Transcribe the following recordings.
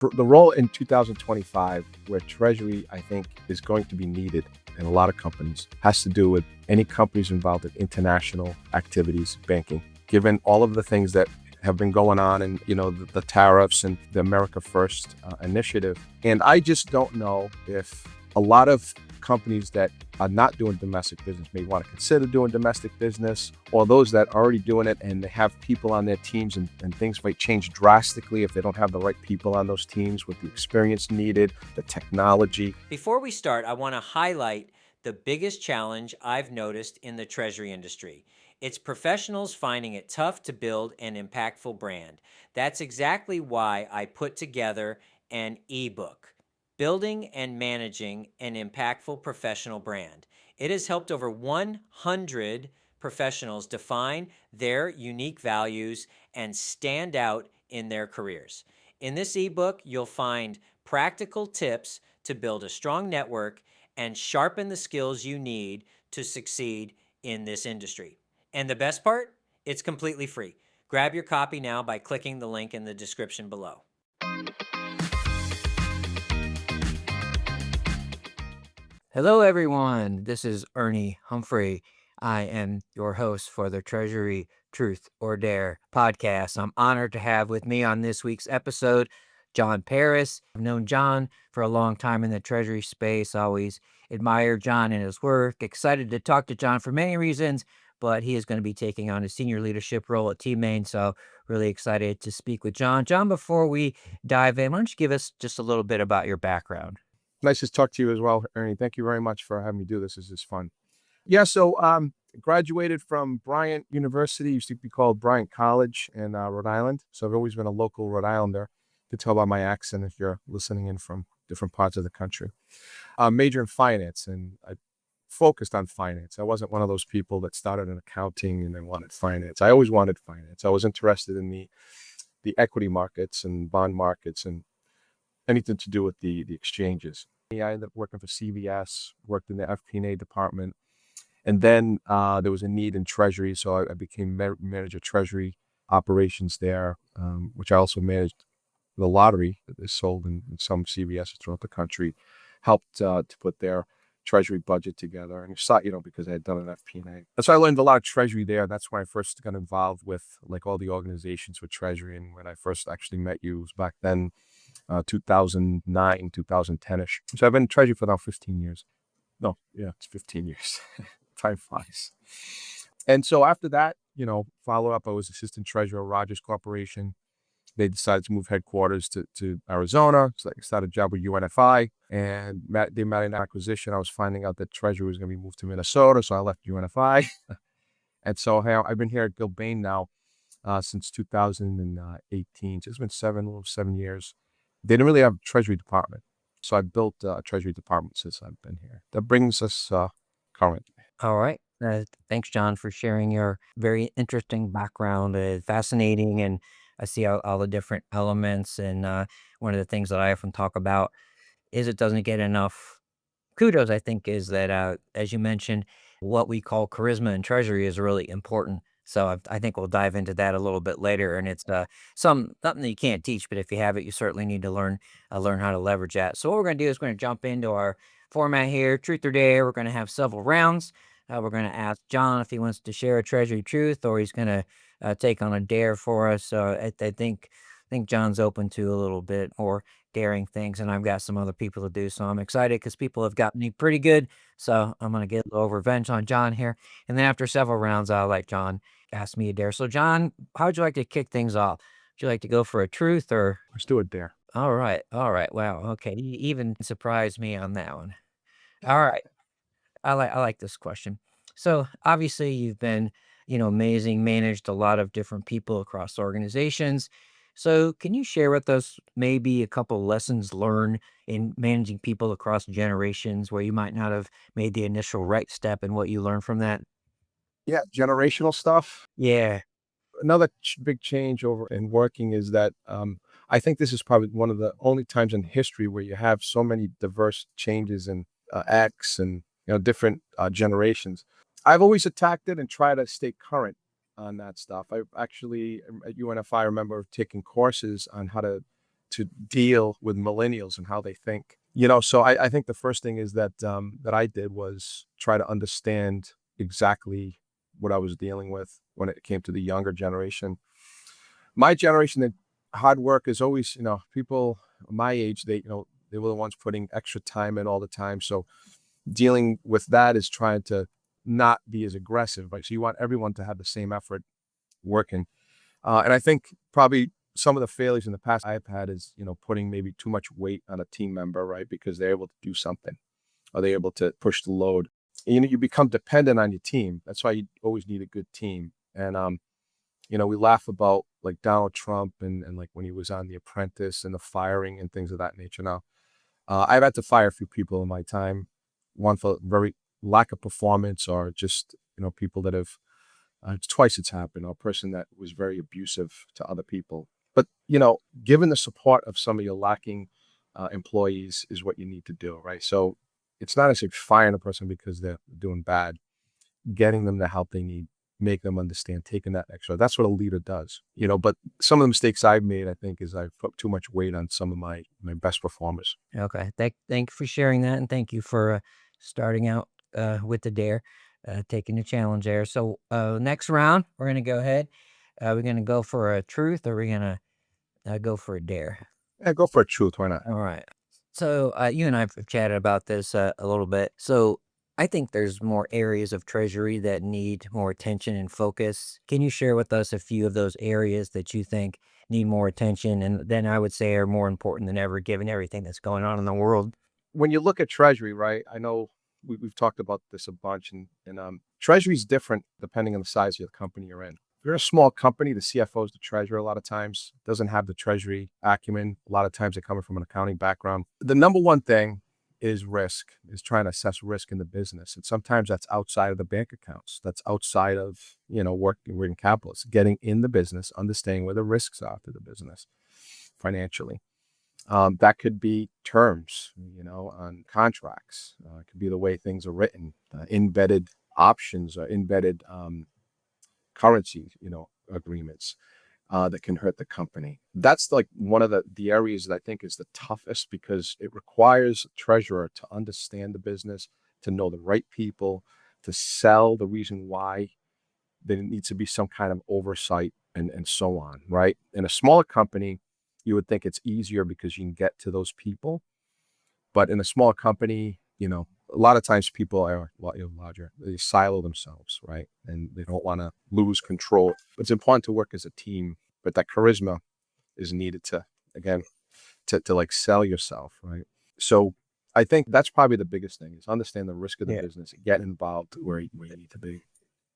The role in 2025 where Treasury, I think, is going to be needed in a lot of companies has to do with any companies involved in international activities, banking. Given all of the things that have been going on and, the tariffs and the America First initiative. And I just don't know if a lot of companies that are not doing domestic business may want to consider doing domestic business, or those that are already doing it and they have people on their teams and things might change drastically if they don't have the right people on those teams with the experience needed, the technology. Before we start, I want to highlight the biggest challenge I've noticed in the Treasury industry. It's professionals finding it tough to build an impactful brand. That's exactly why I put together an ebook, Building and Managing an Impactful Professional Brand. It has helped over 100 professionals define their unique values and stand out in their careers. In this ebook, you'll find practical tips to build a strong network and sharpen the skills you need to succeed in this industry. And the best part? It's completely free. Grab your copy now by clicking the link in the description below. Hello, everyone. This is Ernie Humphrey. I am your host for the Treasury Truth or Dare podcast. I'm honored to have with me on this week's episode John Paris. I've known John for a long time in the Treasury space. Always admired John and his work. Excited to talk to John for many reasons, but he is going to be taking on a senior leadership role at Teammate. So really excited to speak with John. John, before we dive in, why don't you give us just a little bit about your background? Nice to talk to you as well, Ernie. Thank you very much for having me do this. This is fun. Yeah, so graduated from Bryant University, used to be called Bryant College in Rhode Island. So I've always been a local Rhode Islander. You can tell by my accent if you're listening in from different parts of the country. Major in finance, and I focused on finance. I wasn't one of those people that started in accounting and then wanted finance. I always wanted finance. I was interested in the equity markets and bond markets and anything to do with the exchanges. I ended up working for CVS, worked in the FP&A department. And then there was a need in Treasury, so I became manager of Treasury operations there, which I also managed the lottery that is sold in some CVS throughout the country, helped to put their Treasury budget together. And it's not, because I had done an FP&A. And so I learned a lot of Treasury there. That's when I first got involved with like all the organizations with Treasury. And when I first actually met you, it was back then, 2009, 2010-ish. So I've been in Treasury for now 15 years. No, yeah, it's 15 years. Time flies. And so after that, follow up, I was assistant treasurer of Rogers Corporation. They decided to move headquarters to Arizona. So I started a job with UNFI, and they made an acquisition. I was finding out that Treasury was going to be moved to Minnesota, so I left UNFI. And so I've been here at Gilbane now since 2018. So it's been 7 years. They didn't really have a Treasury department, so I built a Treasury department since I've been here. That brings us current. All right. Thanks, John, for sharing your very interesting background. Fascinating, and I see all the different elements. And one of the things that I often talk about is it doesn't get enough kudos, I think, is that, as you mentioned, what we call charisma in Treasury is really important. So I think we'll dive into that a little bit later. And it's something that you can't teach, but if you have it, you certainly need to learn how to leverage that. So what we're going to do is we're going to jump into our format here, Truth or Dare. We're going to have several rounds. We're going to ask John if he wants to share a Treasury truth, or he's going to take on a dare for us. So I think John's open to a little bit more daring things, and I've got some other people to do. So I'm excited because people have gotten me pretty good. So I'm going to get a little revenge on John here. And then after several rounds, I'll let John ask me a dare. So John, how would you like to kick things off? Would you like to go for a truth or? Let's do a dare. All right. Wow. Okay. You even surprised me on that one. All right. I like this question. So obviously you've been, amazing, managed a lot of different people across organizations. So can you share with us maybe a couple lessons learned in managing people across generations where you might not have made the initial right step and what you learned from that? Yeah, generational stuff. Yeah. Another big change over in working is that I think this is probably one of the only times in history where you have so many diverse changes in acts and different generations. I've always attacked it and tried to stay current on that stuff. I've actually at UNFI, I remember taking courses on how to to deal with millennials and how they think. So I think the first thing is that that I did was try to understand exactly what I was dealing with when it came to the younger generation. My generation, that hard work is always, people my age, they were the ones putting extra time in all the time. So dealing with that is trying to not be as aggressive, right? So you want everyone to have the same effort working. And I think probably some of the failures in the past I've had is, putting maybe too much weight on a team member, right? Because they're able to do something, or they're able to push the load. You become dependent on your team. That's why you always need a good team. And, we laugh about like Donald Trump and like when he was on The Apprentice and the firing and things of that nature. Now, I've had to fire a few people in my time, one for very lack of performance, or just, people that have, twice it's happened, or a person that was very abusive to other people. But, given the support of some of your lacking employees is what you need to do, right? So it's not as if firing a person because they're doing bad, getting them the help they need, make them understand, taking that extra. That's what a leader does, but some of the mistakes I've made, I think, is I've put too much weight on some of my best performers. Okay. Thank you for sharing that, and thank you for starting out with the dare, taking the challenge there. So next round, we're gonna go ahead. We're gonna go for a truth, or we're gonna go for a dare. Yeah, go for a truth. Why not? All right. So you and I have chatted about this a little bit. So I think there's more areas of Treasury that need more attention and focus. Can you share with us a few of those areas that you think need more attention, and then I would say are more important than ever, given everything that's going on in the world? When you look at Treasury, right? I know we've talked about this a bunch, and Treasury is different depending on the size of the company you're in. If you're a small company, the CFOs, the treasurer, a lot of times doesn't have the Treasury acumen. A lot of times they're coming from an accounting background. The number one thing is risk, is trying to assess risk in the business. And sometimes that's outside of the bank accounts. That's outside of, working capital. It's getting in the business, understanding where the risks are to the business financially. That could be terms, on contracts. It could be the way things are written, embedded options or embedded currency, agreements that can hurt the company. That's like one of the areas that I think is the toughest, because it requires a treasurer to understand the business, to know the right people, to sell the reason why there needs to be some kind of oversight, and so on, right? In a smaller company, you would think it's easier because you can get to those people. But in a small company, a lot of times people are a lot larger. They silo themselves, right? And they don't want to lose control. It's important to work as a team, but that charisma is needed to, again, to like sell yourself, right? So I think that's probably the biggest thing, is understand the risk of the Yeah. business, get involved where you need to be.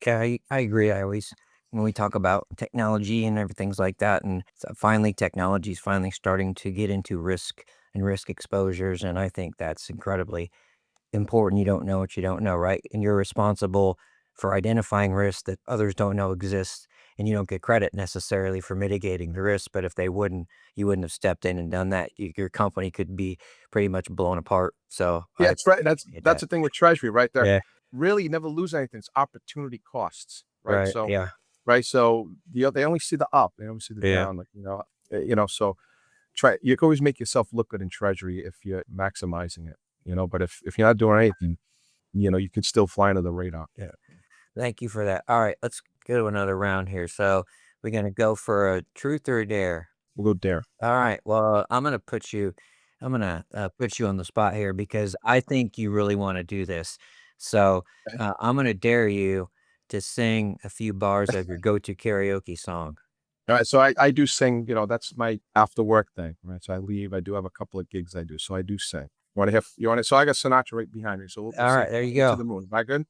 Okay, I agree. I always, when we talk about technology and everything's like that, and finally technology is finally starting to get into risk and risk exposures, and I think that's incredibly important. You don't know what you don't know, right? And you're responsible for identifying risks that others don't know exist, and you don't get credit necessarily for mitigating the risk. But if they wouldn't, you wouldn't have stepped in and done that. Your company could be pretty much blown apart. So Yeah, I that's right. appreciate That's that. the thing with treasury right there. Yeah. Really, you never lose anything. It's opportunity costs, right? Right. So, Yeah. right. So they only see the up, they only see the Yeah. down. Like, so try. You can always make yourself look good in treasury if you're maximizing it. But if you're not doing anything, you can still fly under the radar. Yeah. Thank you for that. All right, let's go to another round here. So we're gonna go for a truth or a dare. We'll go dare. All right. Well, I'm gonna put you on the spot here because I think you really want to do this. So Okay. I'm gonna dare you to sing a few bars of your go-to karaoke song. All right. So I do sing. That's my after work thing. Right. So I leave. I do have a couple of gigs I do. So I do sing. Want to hear? You want to? So I got Sinatra right behind me. So we'll All sing right, there "Fly you Me to go. the Moon." Am I good?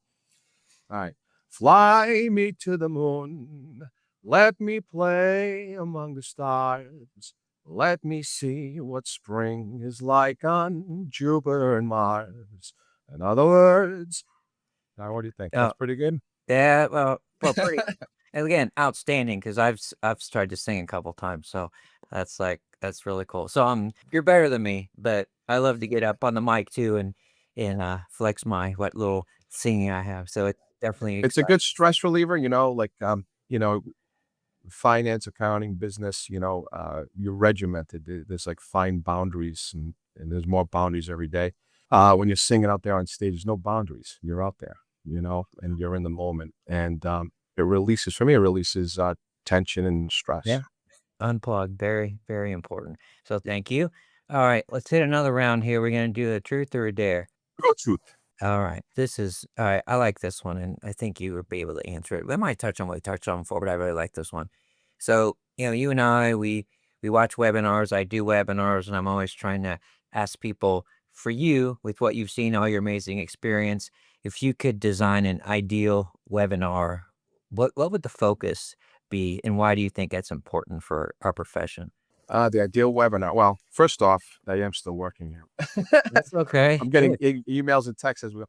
All right. Fly me to the moon. Let me play among the stars. Let me see what spring is like on Jupiter and Mars. In other words, now what do you think? That's Oh, pretty good. yeah. Well, pretty. And again, outstanding because I've tried to sing a couple times, so that's really cool. So you're better than me, but I love to get up on the mic too and flex my what little singing I have. So it's definitely It's a exciting. good stress reliever, like, finance, accounting, business, you're regimented. There's like fine boundaries, and there's more boundaries every day. When you're singing out there on stage, there's no boundaries. You're out there, and you're in the moment. And it releases, for me, it releases tension and stress. Yeah. Unplug, very, very important. So thank you. All right, let's hit another round here. We're gonna do a truth or a dare. Go truth. All right, this is all right. I like this one, and I think you would be able to answer it. We might touch on what we touched on before, but I really like this one. So, you and I, we watch webinars. I do webinars, and I'm always trying to ask people, for you, with what you've seen, all your amazing experience, if you could design an ideal webinar, what would the focus be, and why do you think that's important for our profession? The ideal webinar. Well, first off, I am still working here. That's okay. I'm getting Good. emails and texts as well.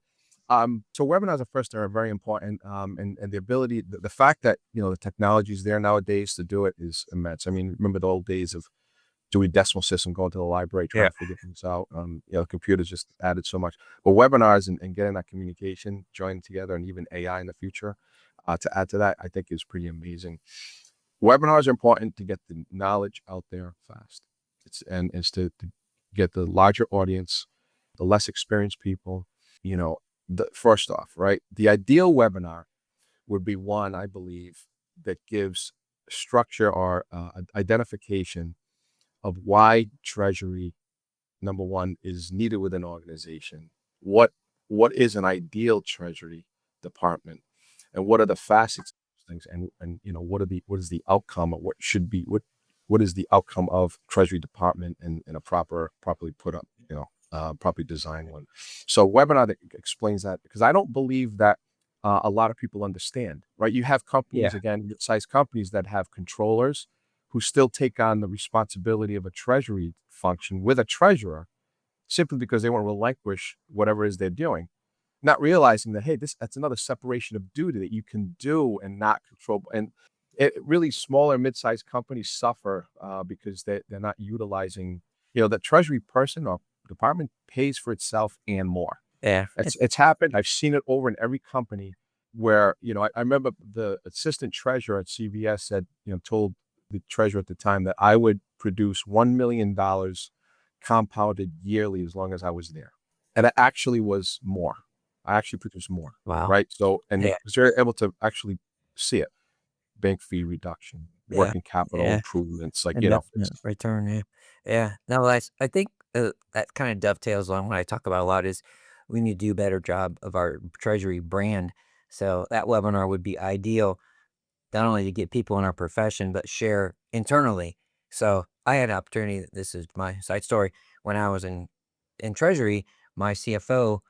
So webinars at first are very important, and the ability, the fact that the technology is there nowadays to do it is immense. I mean, remember the old days of doing decimal system, going to the library, trying Yeah. to figure things out. Computers just added so much, but webinars and getting that communication joined together, and even AI in the future to add to that, I think is pretty amazing. Webinars are important to get the knowledge out there fast. It's to get the larger audience, the less experienced people. First off, right? The ideal webinar would be one, I believe, that gives structure or identification of why Treasury, number one, is needed within an organization. What is an ideal Treasury department, and what are the facets of those things, and what is the outcome, or what is the outcome of Treasury department in a properly put up, properly designed one. So webinar that explains that, because I don't believe that a lot of people understand, right? You have companies, Yeah. again, mid-sized companies that have controllers who still take on the responsibility of a treasury function with a treasurer, simply because they want to relinquish whatever it is they're doing, not realizing that, hey, that's another separation of duty that you can do and not control. And really, smaller mid-sized companies suffer because they're not utilizing, the treasury person or department pays for itself and more. Yeah. It's happened. I've seen it over in every company where, I remember the assistant treasurer at CVS said, told the treasurer at the time that I would produce $1 million compounded yearly as long as I was there. And it actually was more. I actually produced more. Wow. Right. So, and Yeah. because they're able to actually see it, bank fee reduction, Yeah. working capital Yeah. improvements, like, it's Investment return, yeah. Yeah. No, I think, that kinda dovetails on what I talk about a lot is we need to do a better job of our treasury brand. So that webinar would be ideal, not only to get people in our profession, but share internally. So I had an opportunity, this is my side story, when I was in treasury, my CFO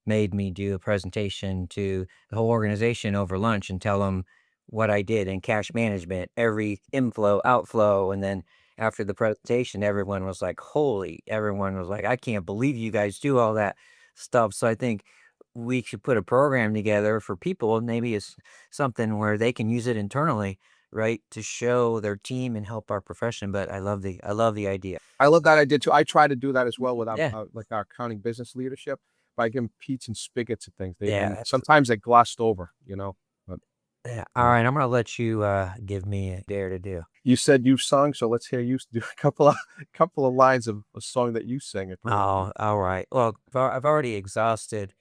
made me do a presentation to the whole organization over lunch and tell them what I did in cash management, every inflow, outflow. And then after the presentation, everyone was like, I can't believe you guys do all that stuff. So I think we should put a program together for people, and maybe it's something where they can use it internally, right, to show their team and help our profession. But I love the idea. I love that idea too. I try to do that as well with our, Yeah, like our accounting business leadership by giving Pete's and spigots and things. yeah, And sometimes they glossed over, but yeah. All yeah. right, I'm gonna let you give me a dare to do. You said you sung, so let's hear you do a couple of lines of a song that you sang at karaoke. Oh, all right. Well, I've already exhausted.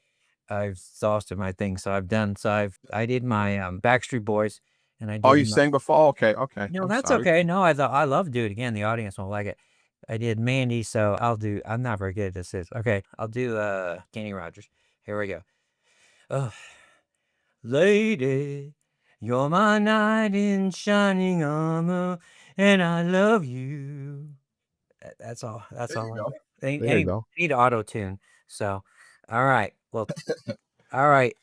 I've exhausted my thing, so I've done. So I did my Backstreet Boys, and I Oh, did you my. sang before? Okay, okay. No, I'm that's sorry. okay. No, I love to do it again. The audience won't like it. I did Mandy, so I'm not very good at this. Okay, I'll do Kenny Rogers. Here we go. Oh, lady, you're my knight in shining armor, and I love you. That's all. That's There you all. go. There you Anyway, go. I need auto tune. So, all right. Well, all right,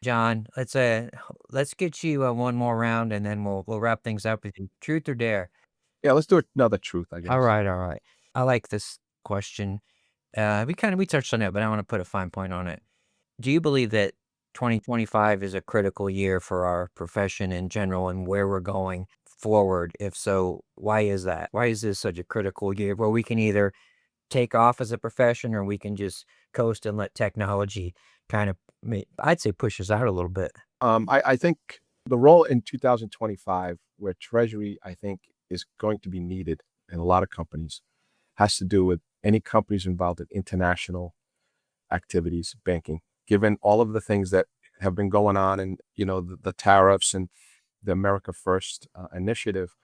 John. Let's get you one more round, and then we'll wrap things up with you. Truth or dare? Yeah, let's do another truth, I All guess. right, all right. I like this question. We touched on it, but I want to put a fine point on it. Do you believe that 2025 is a critical year for our profession in general and where we're going forward? If so, why is that? Why is this such a critical year where we can either take off as a profession or we can just coast and let technology kind of, I'd say, push us out a little bit? I think The role in 2025 where Treasury, I think, is going to be needed in a lot of companies has to do with any companies involved in international activities, banking, given all of the things that have been going on and, the tariffs and the America First initiative.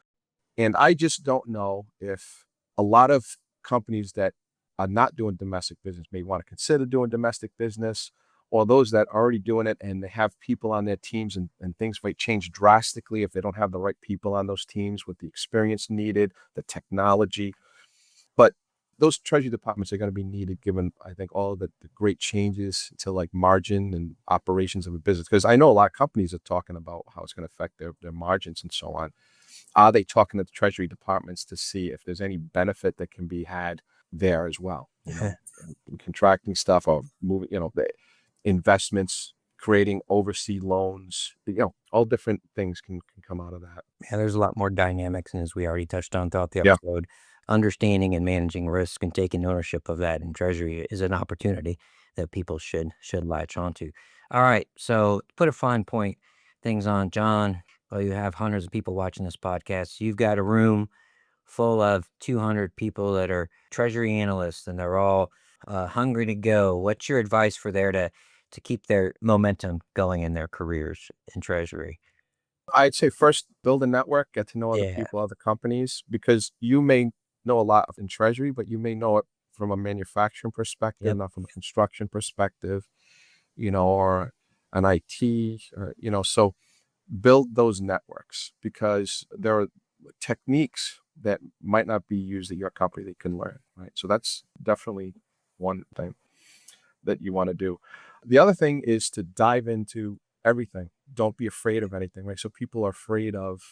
And I just don't know if a lot of companies that are not doing domestic business may want to consider doing domestic business, or those that are already doing it and they have people on their teams, and things might change drastically if they don't have the right people on those teams with the experience needed, the technology. But those treasury departments are going to be needed given, I think, all of the great changes to like margin and operations of a business. Because I know a lot of companies are talking about how it's going to affect their margins and so on. Are they talking to the treasury departments to see if there's any benefit that can be had there as well? Contracting stuff or moving, the investments, creating overseas loans, all different things can come out of that. Yeah, there's a lot more dynamics, and as we already touched on throughout the Yeah. episode, understanding and managing risk and taking ownership of that in Treasury is an opportunity that people should latch onto. All right, so to put a fine point things on, John. Well, you have hundreds of people watching this podcast. You've got a room full of 200 people that are Treasury analysts, and they're all hungry to go. What's your advice for there to keep their momentum going in their careers in Treasury? I'd say first build a network, get to know other Yeah. people, other companies, because you may know a lot in treasury, but you may know it from a manufacturing perspective, Yep. not from a construction perspective, or an IT, or, so build those networks because there are techniques that might not be used at your company that you can learn, right? So that's definitely one thing that you want to do. The other thing is to dive into everything. Don't be afraid of anything, right? So people are afraid of,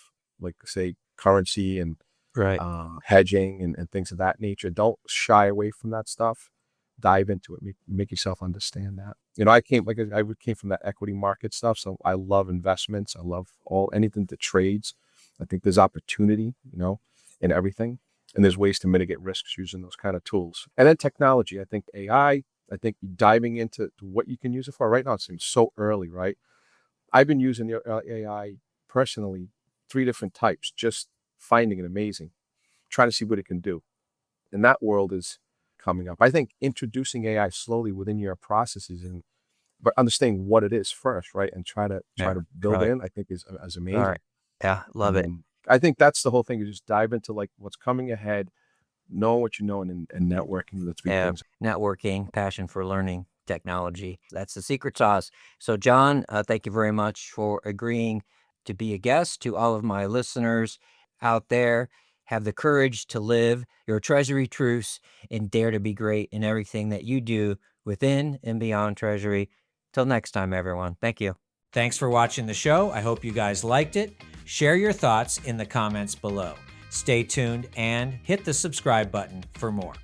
like, say, currency and Right. hedging and things of that nature. Don't shy away from that stuff. Dive into it. Make yourself understand that. I came from that equity market stuff, so I love investments. I love anything that trades. I think there's opportunity, in everything, and there's ways to mitigate risks using those kind of tools. And then technology. I think AI. I think diving into what you can use it for. Right now, it seems so early, right? I've been using the AI personally, 3 different types, just finding it amazing, trying to see what it can do. And that world is coming up. I think introducing AI slowly within your processes but understanding what it is first, right? And try to build right. in, I think is All amazing. right. Yeah, love it. I think that's the whole thing, is just dive into like what's coming ahead, know what you know, and networking, the 3 things. Networking, passion for learning, technology. That's the secret sauce. So, John, thank you very much for agreeing to be a guest. To all of my listeners out there, have the courage to live your Treasury truths and dare to be great in everything that you do within and beyond Treasury. Till next time, everyone. Thank you. Thanks for watching the show. I hope you guys liked it. Share your thoughts in the comments below. Stay tuned and hit the subscribe button for more.